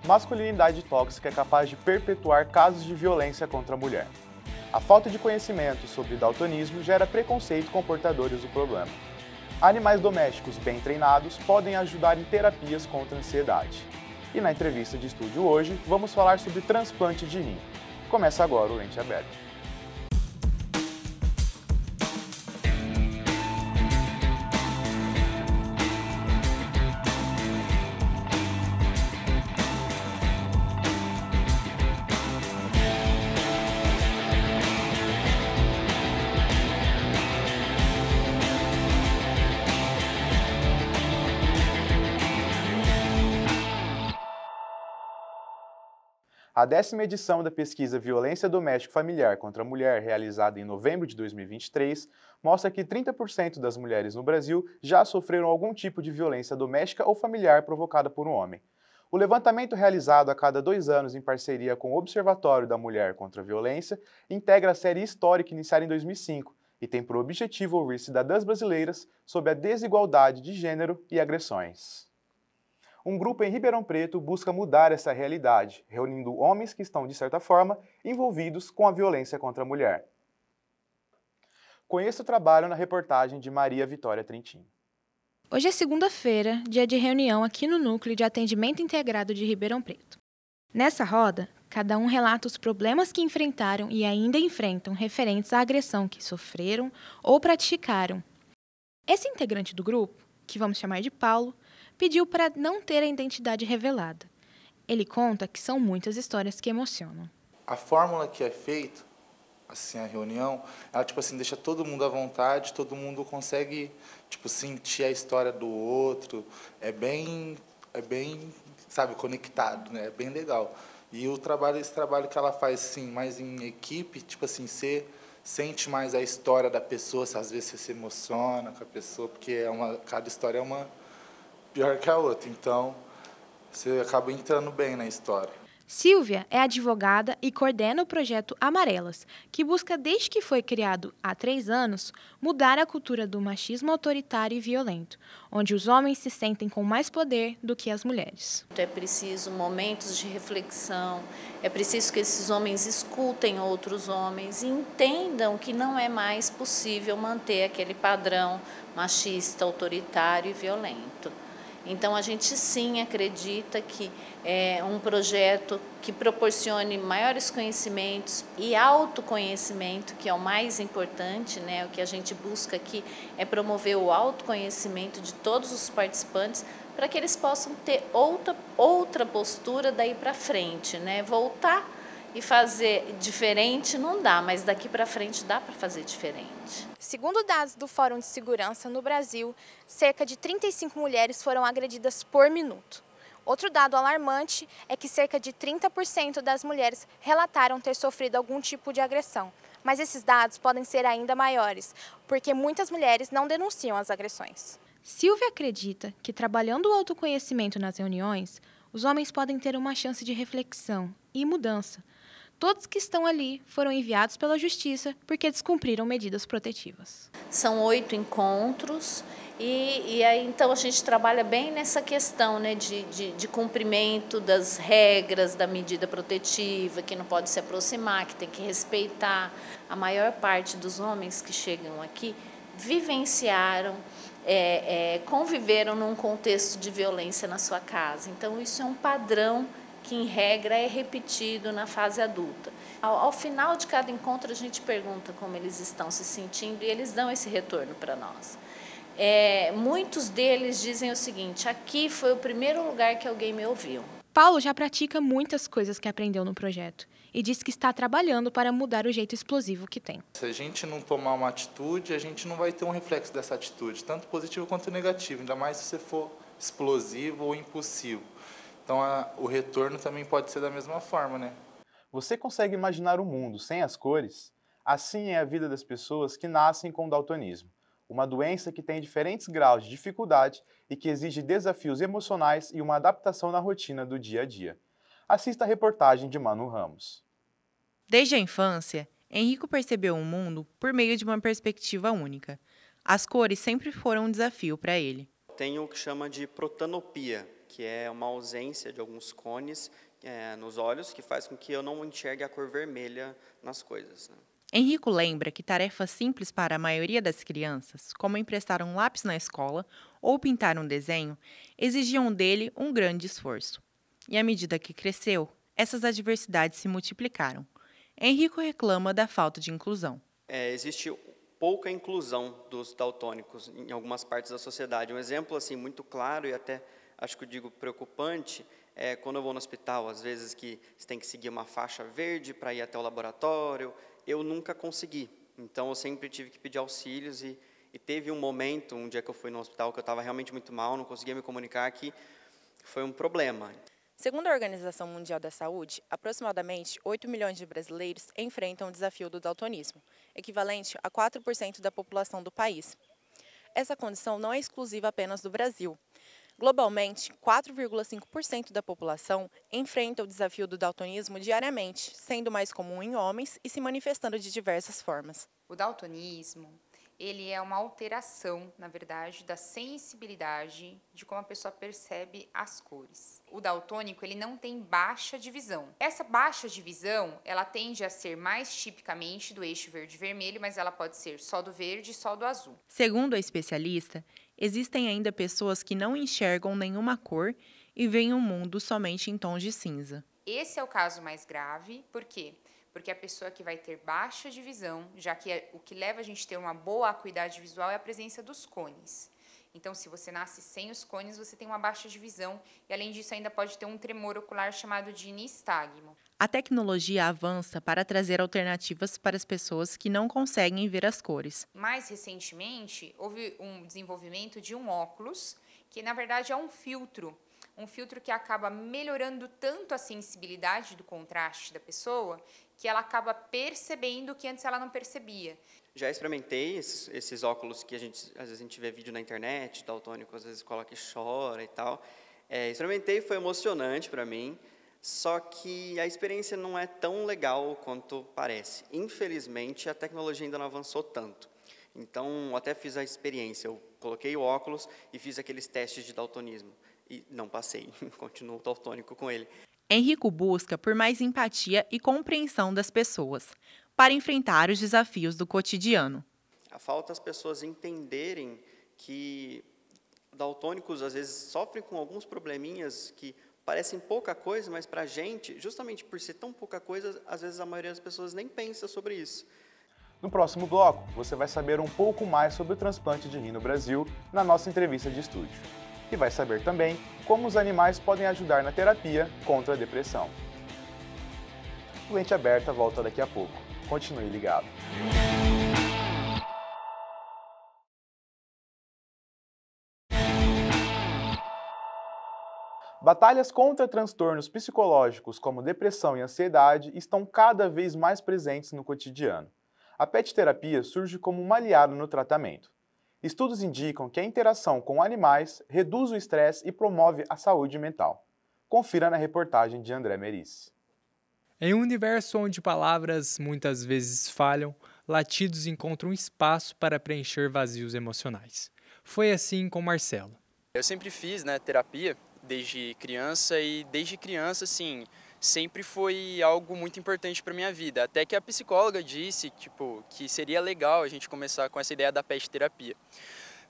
Masculinidade tóxica é capaz de perpetuar casos de violência contra a mulher. A falta de conhecimento sobre daltonismo gera preconceito com portadores do problema. Animais domésticos bem treinados podem ajudar em terapias contra a ansiedade. E na entrevista de estúdio hoje, vamos falar sobre transplante de rim. Começa agora o Lente Aberta. A 10ª edição da pesquisa Violência Doméstica Familiar contra a Mulher, realizada em novembro de 2023, mostra que 30% das mulheres no Brasil já sofreram algum tipo de violência doméstica ou familiar provocada por um homem. O levantamento realizado a cada 2 anos em parceria com o Observatório da Mulher contra a Violência integra a série histórica iniciada em 2005 e tem por objetivo ouvir cidadãs brasileiras sobre a desigualdade de gênero e agressões. Um grupo em Ribeirão Preto busca mudar essa realidade, reunindo homens que estão, de certa forma, envolvidos com a violência contra a mulher. Conheça o trabalho na reportagem de Maria Vitória Trentin. Hoje é segunda-feira, dia de reunião aqui no Núcleo de Atendimento Integrado de Ribeirão Preto. Nessa roda, cada um relata os problemas que enfrentaram e ainda enfrentam referentes à agressão que sofreram ou praticaram. Esse integrante do grupo, que vamos chamar de Paulo, pediu para não ter a identidade revelada. Ele conta que são muitas histórias que emocionam. A fórmula que é feita, assim, a reunião, ela deixa todo mundo à vontade, todo mundo consegue sentir a história do outro, é bem, sabe, conectado, né? É bem legal. E esse trabalho que ela faz assim, mais em equipe, você sente mais a história da pessoa, às vezes você se emociona com a pessoa, porque cada história é uma pior que a outra, então você acaba entrando bem na história. Silvia é advogada e coordena o projeto Amarelas, que busca, desde que foi criado há 3 anos, mudar a cultura do machismo autoritário e violento, onde os homens se sentem com mais poder do que as mulheres. É preciso momentos de reflexão, é preciso que esses homens escutem outros homens e entendam que não é mais possível manter aquele padrão machista, autoritário e violento. Então, a gente sim acredita que é um projeto que proporcione maiores conhecimentos e autoconhecimento, que é o mais importante, né? O que a gente busca aqui é promover o autoconhecimento de todos os participantes para que eles possam ter outra postura daí para frente, né? Voltar e fazer diferente não dá, mas daqui para frente dá para fazer diferente. Segundo dados do Fórum de Segurança no Brasil, cerca de 35 mulheres foram agredidas por minuto. Outro dado alarmante é que cerca de 30% das mulheres relataram ter sofrido algum tipo de agressão. Mas esses dados podem ser ainda maiores, porque muitas mulheres não denunciam as agressões. Silvia acredita que, trabalhando o autoconhecimento nas reuniões, os homens podem ter uma chance de reflexão e mudança. Todos que estão ali foram enviados pela Justiça porque descumpriram medidas protetivas. São 8 encontros e aí então a gente trabalha bem nessa questão, né, de cumprimento das regras da medida protetiva, que não pode se aproximar, que tem que respeitar. A maior parte dos homens que chegam aqui vivenciaram, conviveram num contexto de violência na sua casa. Então isso é um padrão que, em regra, é repetido na fase adulta. Ao final de cada encontro, a gente pergunta como eles estão se sentindo e eles dão esse retorno para nós. Muitos deles dizem o seguinte: aqui foi o primeiro lugar que alguém me ouviu. Paulo já pratica muitas coisas que aprendeu no projeto e diz que está trabalhando para mudar o jeito explosivo que tem. Se a gente não tomar uma atitude, a gente não vai ter um reflexo dessa atitude, tanto positivo quanto negativo, ainda mais se você for explosivo ou impulsivo. Então, o retorno também pode ser da mesma forma, né? Você consegue imaginar um mundo sem as cores? Assim é a vida das pessoas que nascem com daltonismo, uma doença que tem diferentes graus de dificuldade e que exige desafios emocionais e uma adaptação na rotina do dia a dia. Assista a reportagem de Manu Ramos. Desde a infância, Henrico percebeu o mundo por meio de uma perspectiva única. As cores sempre foram um desafio para ele. Tem o que chama de protanopia, que é uma ausência de alguns cones nos olhos, que faz com que eu não enxergue a cor vermelha nas coisas, né? Henrico lembra que tarefas simples para a maioria das crianças, como emprestar um lápis na escola ou pintar um desenho, exigiam dele um grande esforço. E à medida que cresceu, essas adversidades se multiplicaram. Henrico reclama da falta de inclusão. Existe pouca inclusão dos daltônicos em algumas partes da sociedade. Um exemplo assim muito claro e até acho que eu digo preocupante é quando eu vou no hospital, às vezes que você tem que seguir uma faixa verde para ir até o laboratório. Eu nunca consegui, então eu sempre tive que pedir auxílios e teve um momento, um dia que eu fui no hospital, que eu estava realmente muito mal, não conseguia me comunicar, que foi um problema. Segundo a Organização Mundial da Saúde, aproximadamente 8 milhões de brasileiros enfrentam o desafio do daltonismo, equivalente a 4% da população do país. Essa condição não é exclusiva apenas do Brasil. Globalmente, 4,5% da população enfrenta o desafio do daltonismo diariamente, sendo mais comum em homens e se manifestando de diversas formas. O daltonismo, ele é uma alteração, na verdade, da sensibilidade de como a pessoa percebe as cores. O daltônico, ele não tem baixa divisão. Essa baixa divisão, ela tende a ser mais tipicamente do eixo verde-vermelho, mas ela pode ser só do verde e só do azul. Segundo a especialista, existem ainda pessoas que não enxergam nenhuma cor e veem o mundo somente em tons de cinza. Esse é o caso mais grave, por quê? Porque a pessoa que vai ter baixa divisão, já que o que leva a gente a ter uma boa acuidade visual é a presença dos cones. Então, se você nasce sem os cones, você tem uma baixa divisão e, além disso, ainda pode ter um tremor ocular chamado de nistagmo. A tecnologia avança para trazer alternativas para as pessoas que não conseguem ver as cores. Mais recentemente, houve um desenvolvimento de um óculos, que na verdade é um filtro que acaba melhorando tanto a sensibilidade do contraste da pessoa, que ela acaba percebendo o que antes ela não percebia. Já experimentei esses óculos que às vezes a gente vê vídeo na internet, daltônico às vezes coloca e chora e tal. Experimentei, foi emocionante para mim, só que a experiência não é tão legal quanto parece. Infelizmente, a tecnologia ainda não avançou tanto. Então, até fiz a experiência, eu coloquei o óculos e fiz aqueles testes de daltonismo. E não passei, continuo daltônico com ele. Henrico busca por mais empatia e compreensão das pessoas, para enfrentar os desafios do cotidiano. Falta as pessoas entenderem que daltônicos às vezes sofrem com alguns probleminhas que parecem pouca coisa, mas para a gente, justamente por ser tão pouca coisa, às vezes a maioria das pessoas nem pensa sobre isso. No próximo bloco, você vai saber um pouco mais sobre o transplante de rim no Brasil na nossa entrevista de estúdio. E vai saber também como os animais podem ajudar na terapia contra a depressão. O Lente Aberta volta daqui a pouco. Continue ligado. Batalhas contra transtornos psicológicos como depressão e ansiedade estão cada vez mais presentes no cotidiano. A pet terapia surge como uma aliada no tratamento. Estudos indicam que a interação com animais reduz o estresse e promove a saúde mental. Confira na reportagem de André Merice. Em um universo onde palavras muitas vezes falham, latidos encontram espaço para preencher vazios emocionais. Foi assim com Marcelo. Eu sempre fiz, terapia desde criança e desde criança, assim, sempre foi algo muito importante para minha vida. Até que a psicóloga disse, que seria legal a gente começar com essa ideia da pet terapia.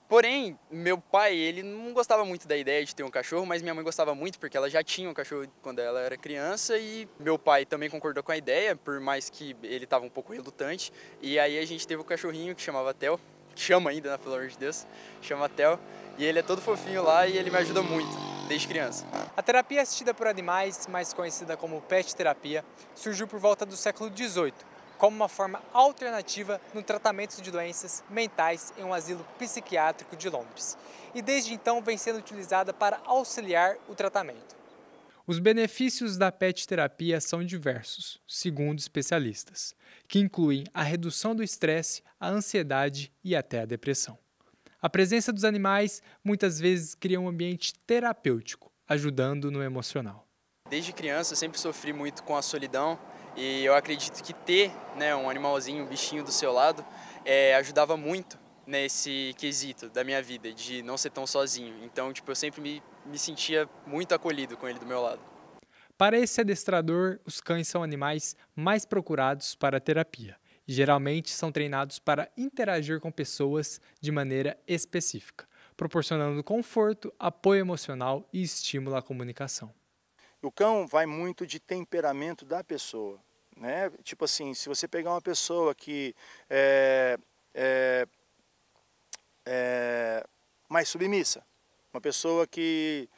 Porém, meu pai, ele não gostava muito da ideia de ter um cachorro, mas minha mãe gostava muito porque ela já tinha um cachorro quando ela era criança e meu pai também concordou com a ideia, por mais que ele estava um pouco relutante. E aí a gente teve um cachorrinho que chamava Theo, que chama ainda, pelo amor de Deus, chama Theo, e ele é todo fofinho lá e ele me ajuda muito, desde criança. A terapia assistida por animais, mais conhecida como pet terapia, surgiu por volta do século XVIII, como uma forma alternativa no tratamento de doenças mentais em um asilo psiquiátrico de Londres. E desde então vem sendo utilizada para auxiliar o tratamento. Os benefícios da pet terapia são diversos, segundo especialistas, que incluem a redução do estresse, a ansiedade e até a depressão. A presença dos animais muitas vezes cria um ambiente terapêutico, ajudando no emocional. Desde criança eu sempre sofri muito com a solidão e eu acredito que ter um animalzinho, um bichinho do seu lado ajudava muito nesse quesito da minha vida, de não ser tão sozinho. Então, tipo, eu sempre me sentia muito acolhido com ele do meu lado. Para esse adestrador, os cães são animais mais procurados para a terapia e geralmente são treinados para interagir com pessoas de maneira específica, proporcionando conforto, apoio emocional e estímulo à comunicação. O cão vai muito de temperamento da pessoa, né? Tipo assim, se você pegar uma pessoa que é mais submissa, uma pessoa que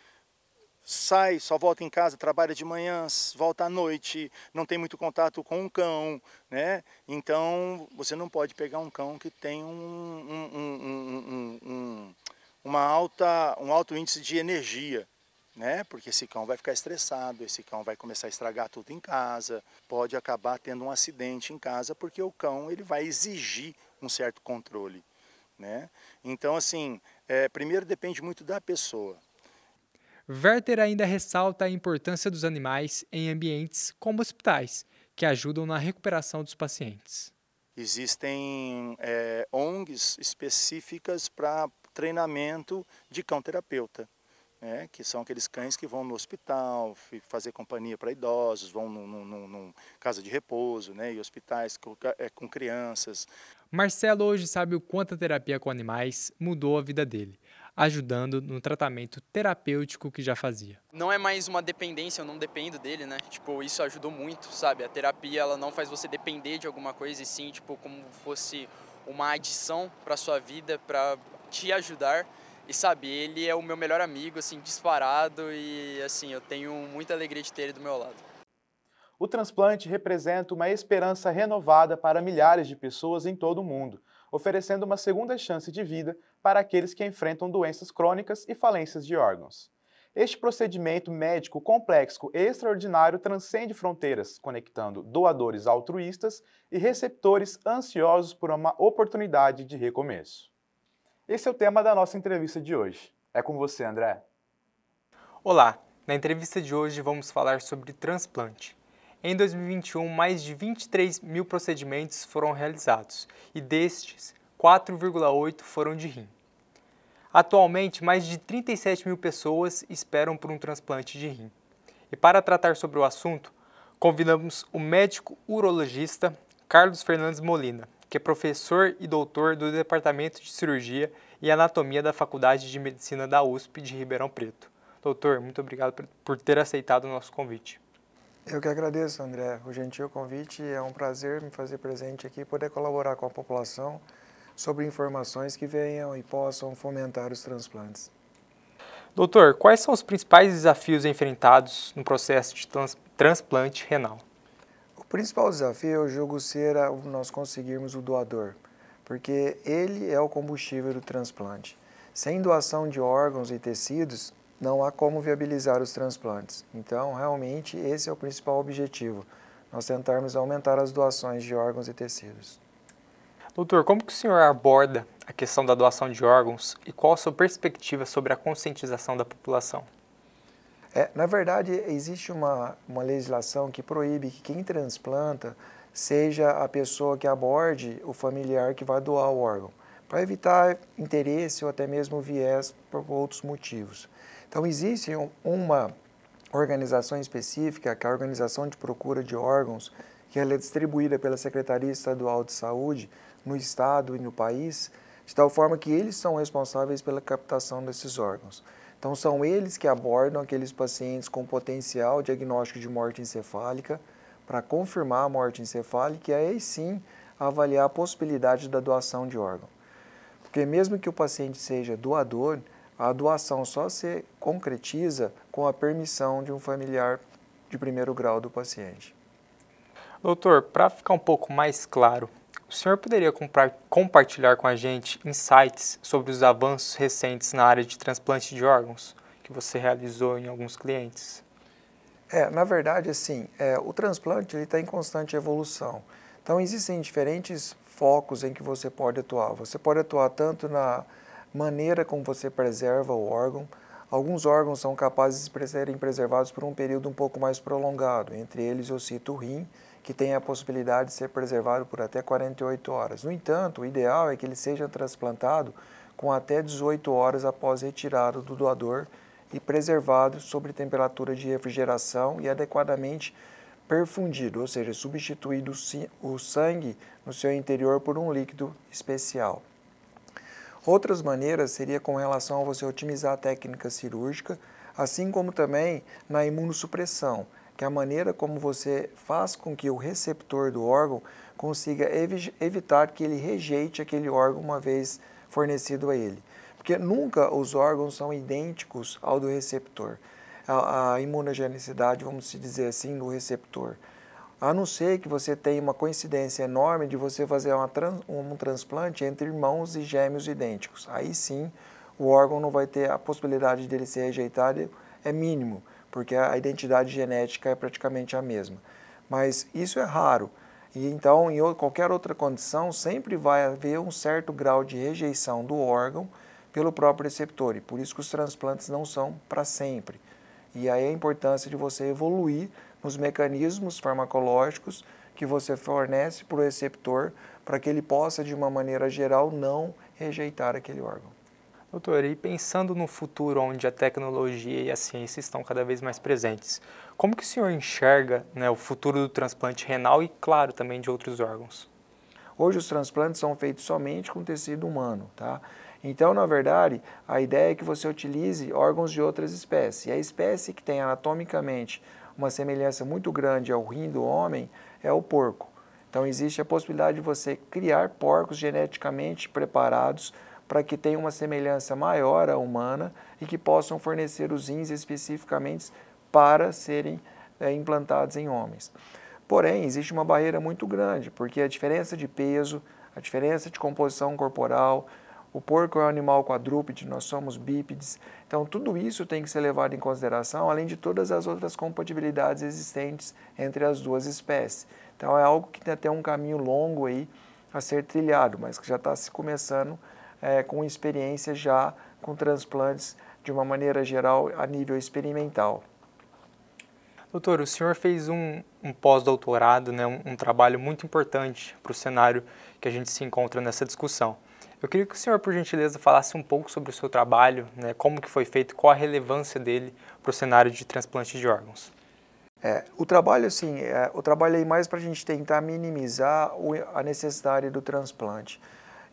sai, só volta em casa, trabalha de manhã, volta à noite, não tem muito contato com o cão, né? Então, você não pode pegar um cão que tem um alto índice de energia, né? Porque esse cão vai ficar estressado, esse cão vai começar a estragar tudo em casa, pode acabar tendo um acidente em casa, porque o cão ele vai exigir um certo controle, né? Então, assim, primeiro depende muito da pessoa. Werther ainda ressalta a importância dos animais em ambientes como hospitais, que ajudam na recuperação dos pacientes. Existem ONGs específicas para treinamento de cão-terapeuta, né? Que são aqueles cães que vão no hospital fazer companhia para idosos, vão num casa de repouso, né? E hospitais com crianças. Marcelo hoje sabe o quanto a terapia com animais mudou a vida dele, ajudando no tratamento terapêutico que já fazia. Não é mais uma dependência, eu não dependo dele, né? Tipo, isso ajudou muito, sabe? A terapia, ela não faz você depender de alguma coisa, e sim, tipo, como fosse uma adição para sua vida, para te ajudar. E, sabe, ele é o meu melhor amigo, assim, disparado, e, assim, eu tenho muita alegria de ter ele do meu lado. O transplante representa uma esperança renovada para milhares de pessoas em todo o mundo, oferecendo uma segunda chance de vida para aqueles que enfrentam doenças crônicas e falências de órgãos. Este procedimento médico complexo e extraordinário transcende fronteiras, conectando doadores altruístas e receptores ansiosos por uma oportunidade de recomeço. Esse é o tema da nossa entrevista de hoje. É com você, André. Olá, na entrevista de hoje vamos falar sobre transplante. Em 2021, mais de 23 mil procedimentos foram realizados e destes, 4,8 foram de rim. Atualmente, mais de 37 mil pessoas esperam por um transplante de rim. E para tratar sobre o assunto, convidamos o médico urologista Carlos Fernandes Molina, que é professor e doutor do Departamento de Cirurgia e Anatomia da Faculdade de Medicina da USP de Ribeirão Preto. Doutor, muito obrigado por ter aceitado o nosso convite. Eu que agradeço, André, o gentil convite. É um prazer me fazer presente aqui e poder colaborar com a população sobre informações que venham e possam fomentar os transplantes. Doutor, quais são os principais desafios enfrentados no processo de transplante renal? O principal desafio, eu julgo, ser nós conseguirmos o doador, porque ele é o combustível do transplante. Sem doação de órgãos e tecidos, não há como viabilizar os transplantes. Então, realmente, esse é o principal objetivo, nós tentarmos aumentar as doações de órgãos e tecidos. Doutor, como que o senhor aborda a questão da doação de órgãos e qual a sua perspectiva sobre a conscientização da população? Na verdade, existe uma legislação que proíbe que quem transplanta seja a pessoa que aborde o familiar que vai doar o órgão, para evitar interesse ou até mesmo viés por outros motivos. Então, existe uma organização específica, que é a Organização de Procura de Órgãos, que ela é distribuída pela Secretaria Estadual de Saúde no estado e no país, de tal forma que eles são responsáveis pela captação desses órgãos. Então, são eles que abordam aqueles pacientes com potencial diagnóstico de morte encefálica para confirmar a morte encefálica e aí sim avaliar a possibilidade da doação de órgão. Porque mesmo que o paciente seja doador, a doação só se concretiza com a permissão de um familiar de primeiro grau do paciente. Doutor, para ficar um pouco mais claro, o senhor poderia compartilhar com a gente insights sobre os avanços recentes na área de transplante de órgãos que você realizou em alguns clientes? Na verdade, assim, o transplante está em constante evolução. Então, existem diferentes focos em que você pode atuar. Você pode atuar tanto na maneira como você preserva o órgão. Alguns órgãos são capazes de serem preservados por um período um pouco mais prolongado. Entre eles, eu cito o rim que tem a possibilidade de ser preservado por até 48 horas. No entanto, o ideal é que ele seja transplantado com até 18 horas após retirado do doador e preservado sob temperatura de refrigeração e adequadamente perfundido, ou seja, substituído o sangue no seu interior por um líquido especial. Outras maneiras seria com relação a você otimizar a técnica cirúrgica, assim como também na imunossupressão, que é a maneira como você faz com que o receptor do órgão consiga evitar que ele rejeite aquele órgão uma vez fornecido a ele. Porque nunca os órgãos são idênticos ao do receptor. A imunogenicidade, vamos dizer assim, do receptor. A não ser que você tenha uma coincidência enorme de você fazer um transplante entre irmãos e gêmeos idênticos. Aí sim, o órgão não vai ter a possibilidade dele ser rejeitado, é mínimo, porque a identidade genética é praticamente a mesma. Mas isso é raro. E então, em qualquer outra condição, sempre vai haver um certo grau de rejeição do órgão pelo próprio receptor. E por isso que os transplantes não são para sempre. E aí a importância de você evoluir nos mecanismos farmacológicos que você fornece para o receptor, para que ele possa, de uma maneira geral, não rejeitar aquele órgão. Doutor, e pensando no futuro onde a tecnologia e a ciência estão cada vez mais presentes, como que o senhor enxerga, né, o futuro do transplante renal e, claro, também de outros órgãos? Hoje os transplantes são feitos somente com tecido humano, tá? Então, na verdade, a ideia é que você utilize órgãos de outras espécies. E a espécie que tem anatomicamente uma semelhança muito grande ao rim do homem é o porco. Então, existe a possibilidade de você criar porcos geneticamente preparados para que tenham uma semelhança maior à humana e que possam fornecer os rins especificamente para serem implantados em homens. Porém, existe uma barreira muito grande, porque a diferença de peso, a diferença de composição corporal, o porco é um animal quadrúpede, nós somos bípedes, então tudo isso tem que ser levado em consideração, além de todas as outras compatibilidades existentes entre as duas espécies. Então é algo que tem até um caminho longo aí a ser trilhado, mas que já está se começando com experiência já com transplantes de uma maneira geral a nível experimental. Doutor, o senhor fez um pós-doutorado, né, um trabalho muito importante para o cenário que a gente se encontra nessa discussão. Eu queria que o senhor, por gentileza, falasse um pouco sobre o seu trabalho, né, como que foi feito, qual a relevância dele para o cenário de transplante de órgãos. O trabalho, assim, eu trabalhei mais para a gente tentar minimizar a necessidade do transplante.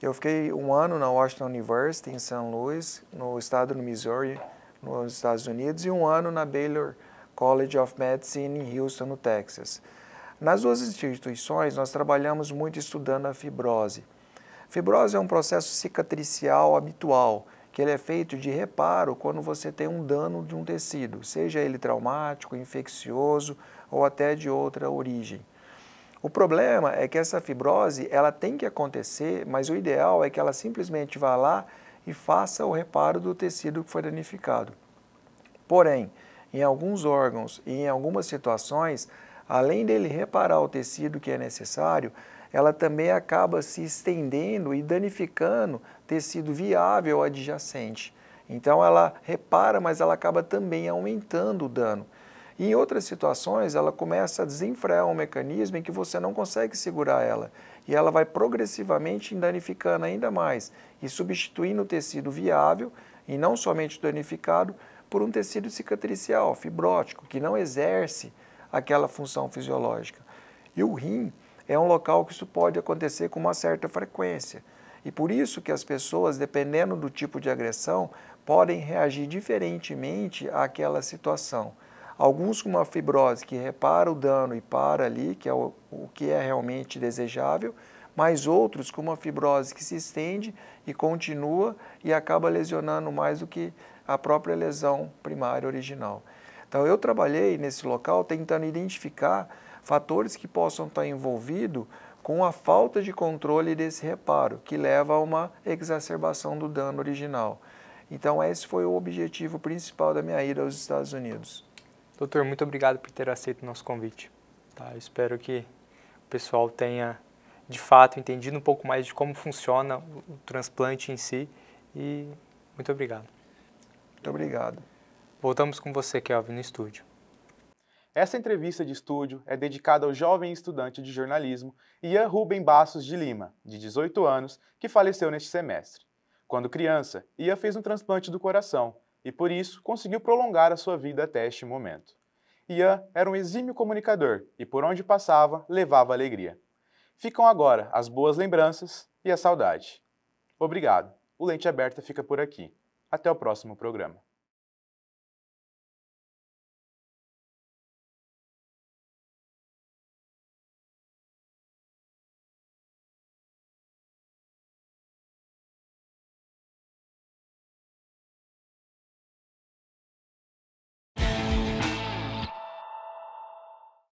Eu fiquei um ano na Washington University, em St. Louis, no estado do Missouri, nos Estados Unidos, e um ano na Baylor College of Medicine, em Houston, no Texas. Nas duas instituições, nós trabalhamos muito estudando a fibrose. Fibrose é um processo cicatricial habitual, que ele é feito de reparo quando você tem um dano de um tecido, seja ele traumático, infeccioso ou até de outra origem. O problema é que essa fibrose ela tem que acontecer, mas o ideal é que ela simplesmente vá lá e faça o reparo do tecido que foi danificado. Porém, em alguns órgãos e em algumas situações, além dele reparar o tecido que é necessário, ela também acaba se estendendo e danificando tecido viável adjacente. Então ela repara, mas ela acaba também aumentando o dano. E em outras situações, ela começa a desenfrear um mecanismo em que você não consegue segurar ela. E ela vai progressivamente danificando ainda mais e substituindo o tecido viável, e não somente danificado, por um tecido cicatricial, fibrótico, que não exerce aquela função fisiológica. E o rim é um local que isso pode acontecer com uma certa frequência. E por isso que as pessoas, dependendo do tipo de agressão, podem reagir diferentemente àquela situação. Alguns com uma fibrose que repara o dano e para ali, que é o que é realmente desejável, mas outros com uma fibrose que se estende e continua e acaba lesionando mais do que a própria lesão primária original. Então eu trabalhei nesse local tentando identificar fatores que possam estar envolvidos com a falta de controle desse reparo, que leva a uma exacerbação do dano original. Então esse foi o objetivo principal da minha ida aos Estados Unidos. Doutor, muito obrigado por ter aceito o nosso convite. Tá, eu espero que o pessoal tenha, de fato, entendido um pouco mais de como funciona o transplante em si e muito obrigado. Muito obrigado. Voltamos com você, Kelvin, no estúdio. Essa entrevista de estúdio é dedicada ao jovem estudante de jornalismo Ian Rubem Bastos de Lima, de 18 anos, que faleceu neste semestre. Quando criança, Ian fez um transplante do coração e, por isso, conseguiu prolongar a sua vida até este momento. Ian era um exímio comunicador e, por onde passava, levava alegria. Ficam agora as boas lembranças e a saudade. Obrigado. O Lente Aberta fica por aqui. Até o próximo programa.